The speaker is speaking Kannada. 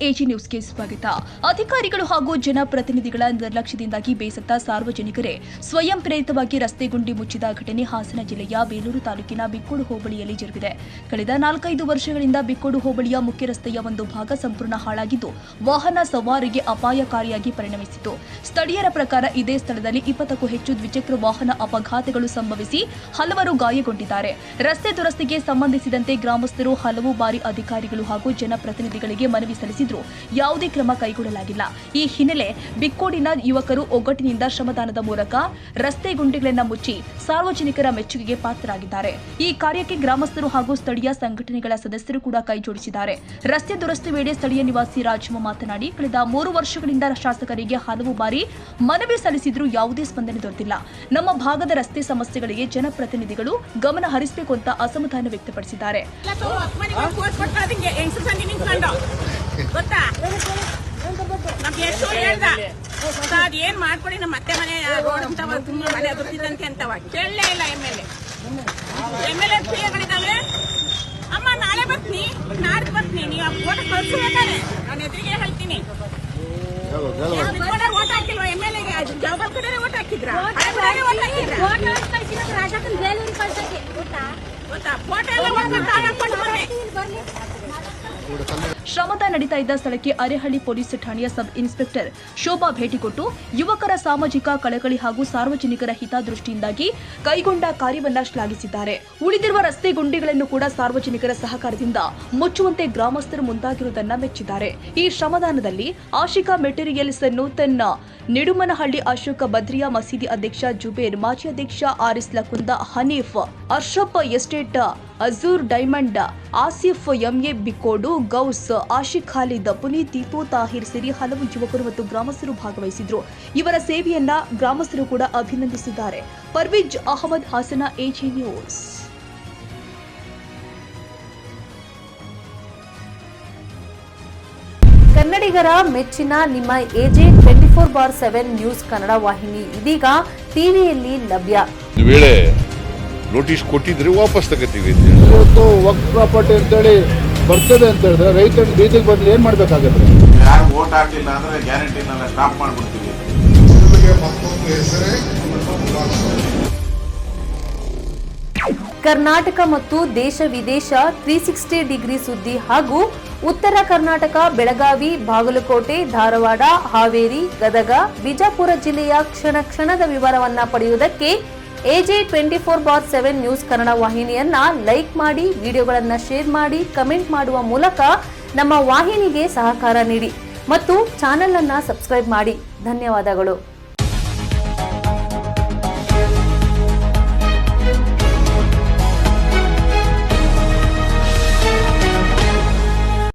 ಎಜಿ ನ್ಯೂಸ್ಗೆ ಸ್ವಾಗತ. ಅಧಿಕಾರಿಗಳು ಹಾಗೂ ಜನಪ್ರತಿನಿಧಿಗಳ ನಿರ್ಲಕ್ಷ್ಯದಿಂದಾಗಿ ಬೇಸತ್ತ ಸಾರ್ವಜನಿಕರೇ ಸ್ವಯಂ ಪ್ರೇರಿತವಾಗಿ ರಸ್ತೆ ಗುಂಡಿ ಮುಚ್ಚಿದ ಘಟನೆ ಹಾಸನ ಜಿಲ್ಲೆಯ ಬೇಲೂರು ತಾಲೂಕಿನ ಬಿಕ್ಕೋಡು ಹೋಬಳಿಯಲ್ಲಿ ಜರುಗಿದೆ. ಕಳೆದ 4-5 ವರ್ಷಗಳಿಂದ ಬಿಕ್ಕೋಡು ಹೋಬಳಿಯ ಮುಖ್ಯ ರಸ್ತೆಯ ಒಂದು ಭಾಗ ಸಂಪೂರ್ಣ ಹಾಳಾಗಿದ್ದು ವಾಹನ ಸವಾರಿಗೆ ಅಪಾಯಕಾರಿಯಾಗಿ ಪರಿಣಮಿಸಿತು. ಸ್ಥಳೀಯರ ಪ್ರಕಾರ ಇದೇ ಸ್ಥಳದಲ್ಲಿ 20ಕ್ಕೂ ಹೆಚ್ಚು ದ್ವಿಚಕ್ರ ವಾಹನ ಅಪಘಾತಗಳು ಸಂಭವಿಸಿ ಹಲವರು ಗಾಯಗೊಂಡಿದ್ದಾರೆ. ರಸ್ತೆ ದುರಸ್ತಿಗೆ ಸಂಬಂಧಿಸಿದಂತೆ ಗ್ರಾಮಸ್ಥರು ಹಲವು ಬಾರಿ ಅಧಿಕಾರಿಗಳು ಹಾಗೂ ಜನಪ್ರತಿನಿಧಿಗಳಿಗೆ ಮನವಿ ಸಲ್ಲಿಸಿದ್ರು. ಯಾವುದೇ ಕ್ರಮ ಕೈಗೊಳ್ಳಲಾಗಿಲ್ಲ. ಈ ಹಿನ್ನೆಲೆ ಬಿಕ್ಕೋಡಿನ ಯುವಕರು ಒಗ್ಗಟ್ಟಿನಿಂದ ಶ್ರಮದಾನದ ಮೂಲಕ ರಸ್ತೆ ಗುಂಡಿಗಳನ್ನು ಮುಚ್ಚಿ ಸಾರ್ವಜನಿಕರ ಮೆಚ್ಚುಗೆಗೆ ಪಾತ್ರರಾಗಿದ್ದಾರೆ. ಈ ಕಾರ್ಯಕ್ಕೆ ಗ್ರಾಮಸ್ಥರು ಹಾಗೂ ಸ್ಥಳೀಯ ಸಂಘಟನೆಗಳ ಸದಸ್ಯರು ಕೂಡ ಕೈಜೋಡಿಸಿದ್ದಾರೆ. ರಸ್ತೆ ದುರಸ್ತಿ ವೇಳೆ ಸ್ಥಳೀಯ ನಿವಾಸಿ ರಾಜಮ್ಮ ಮಾತನಾಡಿ, ಕಳೆದ 3 ವರ್ಷಗಳಿಂದ ಶಾಸಕರಿಗೆ ಹಲವು ಬಾರಿ ಮನವಿ ಸಲ್ಲಿಸಿದ್ರೂ ಯಾವುದೇ ಸ್ಪಂದನೆ ದೊರೆತಿಲ್ಲ. ನಮ್ಮ ಭಾಗದ ರಸ್ತೆ ಸಮಸ್ಯೆಗಳಿಗೆ ಜನಪ್ರತಿನಿಧಿಗಳು ಗಮನ ಹರಿಸಬೇಕು ಅಂತ ಅಸಮಾಧಾನ ವ್ಯಕ್ತಪಡಿಸಿದ್ದಾರೆ. ಗೊತ್ತಾ ನಮ್ಗೆ ಎಷ್ಟು ಹೇಳ್ದ ಏನ್ ಮಾಡ್ಕೊಡಿ ನಮ್ಮ ಮತ್ತೆ ಮನೆ ರೋಡ್ ಅಂತವ ತುಂಬಾ ಮನೆ ಅದುರ್ತಿದಂತೆ ಅಂತವ ಕೇಳಲೇ ಇಲ್ಲ. ಎಮ್.ಎಲ್.ಎ ಫ್ರೀಗಳಿದ್ದಾವೆ. ಅಮ್ಮ ನಾಳೆ ಬರ್ತೀನಿ, ನಾಡ್ದು ಬರ್ತೀನಿ, ನೀವು ಓಟ್ ಕಳ್ಸಬೇಕಾರೆ ನಾನು ಎದುರಿಗೆ ಹೇಳ್ತೀನಿ. ಓಟ್ ಹಾಕಿಲ್ವಾ ಎಮ್.ಎಲ್.ಎಗೆ? ಜವಾಬ್ ಕಡೆ ಓಟ್ ಹಾಕಿದ್ರ ಗೊತ್ತಾ ಫೋಟೋ ಎಲ್ಲ ಶ್ರಮದ ನಡೀತಾ ಇದ್ದ ಸ್ಥಳಕ್ಕೆ ಅರೇಹಳ್ಳಿ ಪೊಲೀಸ್ ಠಾಣೆಯ ಸಬ್ ಇನ್ಸ್ಪೆಕ್ಟರ್ ಶೋಭಾ ಭೇಟಿ ಕೊಟ್ಟು ಯುವಕರ ಸಾಮಾಜಿಕ ಕಳಕಳಿ ಹಾಗೂ ಸಾರ್ವಜನಿಕರ ಹಿತದೃಷ್ಟಿಯಿಂದಾಗಿ ಕೈಗೊಂಡ ಕಾರ್ಯವನ್ನ ಶ್ಲಾಘಿಸಿದ್ದಾರೆ. ಉಳಿದಿರುವ ರಸ್ತೆ ಗುಂಡಿಗಳನ್ನು ಕೂಡ ಸಾರ್ವಜನಿಕರ ಸಹಕಾರದಿಂದ ಮುಚ್ಚುವಂತೆ ಗ್ರಾಮಸ್ಥರು ಮುಂದಾಗಿರುವುದನ್ನು ಮೆಚ್ಚಿದ್ದಾರೆ. ಈ ಶ್ರಮದಾನದಲ್ಲಿ ಆಶಿಕಾ ಮೆಟೀರಿಯಲ್ಸ್ ಅನ್ನು ತನ್ನ ನಿಡುಮನಹಳ್ಳಿ ಅಶೋಕ ಬದ್ರಿಯಾ ಮಸೀದಿ ಅಧ್ಯಕ್ಷ ಜುಬೇರ್, ಮಾಜಿ ಅಧ್ಯಕ್ಷ Aris Lakunda, Hanif, Arshap estate, Azure diamond, Asif, MA Bikkodu, Gaus, Ashiq Khalid, Puneeth, Deepu, Tahir ಸೇರಿ ಹಲವು ಯುವಕರು ಮತ್ತು ಗ್ರಾಮಸ್ಥರು ಭಾಗವಹಿಸಿದ್ರು. ಇವರ ಸೇವೆಯನ್ನ ಗ್ರಾಮಸ್ಥರು ಕೂಡ ಅಭಿನಂದಿಸಿದ್ದಾರೆ. ಪರ್ವಿಜ್ ಅಹಮದ್, ಹಾಸನ, ಎಜಿ ನ್ಯೂಸ್. ಕನ್ನಡಿಗರ ಮೆಚ್ಚಿನ ನಿಮ್ಮ ಎಜೆ 24/7 ನ್ಯೂಸ್ ಕನ್ನಡ ವಾಹಿನಿ ಇದೀಗ ಟಿವಿಯಲ್ಲಿ ಲಭ್ಯ. ನೋಟಿಸ್ ಕೊಟ್ಟಿದ್ರೆ ವಾಪಸ್ ತಗೋತೀವಿ. ಇವತ್ತು ವಕ್ಫ್ ಪ್ರಾಪರ್ಟಿ ಅಂತೇಳಿ ಬರ್ತದೆ ಅಂತ ಹೇಳಿದ್ರೆ ರೈತರ ಬೀದಿಗೆ ಬದಲು ಏನ್ ಮಾಡ್ಬೇಕಾಗತ್ತೆ? ಯಾರು ವೋಟ್ ಹಾಕಲಿಲ್ಲ ಅಂದ್ರೆ ಗ್ಯಾರಂಟಿನೆಲ್ಲ ಸ್ಟಾಪ್ ಮಾಡ್ಬಿಡ್ತೀವಿ. ಕರ್ನಾಟಕ ಮತ್ತು ದೇಶ ವಿದೇಶ 360 ಡಿಗ್ರಿ ಸುದ್ದಿ ಹಾಗೂ ಉತ್ತರ ಕರ್ನಾಟಕ, ಬೆಳಗಾವಿ, ಬಾಗಲಕೋಟೆ, ಧಾರವಾಡ, ಹಾವೇರಿ, ಗದಗ, ಬಿಜಾಪುರ ಜಿಲ್ಲೆಯ ಕ್ಷಣ ಕ್ಷಣದ ವಿವರವನ್ನ ಪಡೆಯುವುದಕ್ಕೆ ಎಜೆ 24/7 ನ್ಯೂಸ್ ಕನ್ನಡ ವಾಹಿನಿಯನ್ನ ಲೈಕ್ ಮಾಡಿ, ವಿಡಿಯೋಗಳನ್ನ ಶೇರ್ ಮಾಡಿ, ಕಮೆಂಟ್ ಮಾಡುವ ಮೂಲಕ ನಮ್ಮ ವಾಹಿನಿಗೆ ಸಹಕಾರ ನೀಡಿ ಮತ್ತು ಚಾನೆಲ್ ಅನ್ನ ಸಬ್ಸ್ಕ್ರೈಬ್ ಮಾಡಿ. ಧನ್ಯವಾದಗಳು.